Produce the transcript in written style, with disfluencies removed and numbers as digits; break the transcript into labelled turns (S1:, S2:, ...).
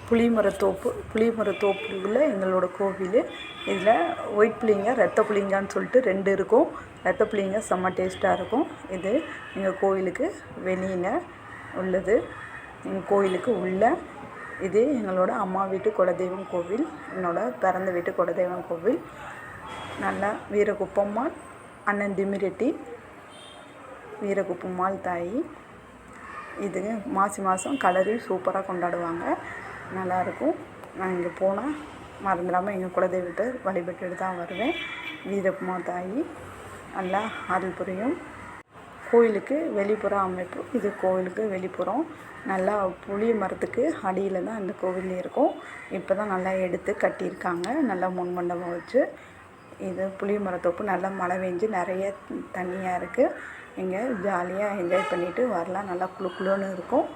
S1: புளியமரத்தோப்புக்குள்ளே எங்களோட கோவில். இதில் ஒயிட் புளிங்க, ரத்த புளிங்கான்னு சொல்லிட்டு 2 இருக்கும். ரத்த புளிங்க செம்ம டேஸ்ட்டாக இருக்கும். இது எங்கள் கோவிலுக்கு வெளியில் உள்ளது. எங்கள் கோவிலுக்கு உள்ள இது எங்களோட அம்மா வீட்டு குலதெய்வம் கோவில், என்னோட பிறந்த வீட்டு குலதெய்வம் கோவில். நல்லா வீரகுப்பம்மாள், அண்ணன் திமிரெட்டி, வீரகுப்பம்மாள் தாய். இது மாசி மாதம் கலரில் சூப்பராக கொண்டாடுவாங்க, நல்லாயிருக்கும். நான் இங்கே போனால் மறந்துடாமல் எங்கள் குலதெய்வத்தை வழிபட்டுட்டு தான் வருவேன். வீரகுப்பம்மா தாய் நல்லா அருள் புரியும். கோயிலுக்கு வெளிப்புற அமைப்பு. இது கோவிலுக்கு வெளிப்புறம். நல்லா புளிய மரத்துக்கு அடியில் தான் இந்த கோவில் இருக்கும். இப்போ தான் நல்லா எடுத்து கட்டியிருக்காங்க, நல்லா முன்மண்டபம் வச்சு. இது புளிய மரத்தோப்பு. நல்லா மழை பெஞ்சு நிறைய தண்ணியாக இருக்குது. இங்கே ஜாலியாக என்ஜாய் பண்ணிவிட்டு வரலாம். நல்லா குளு குளுன்னு இருக்கும்.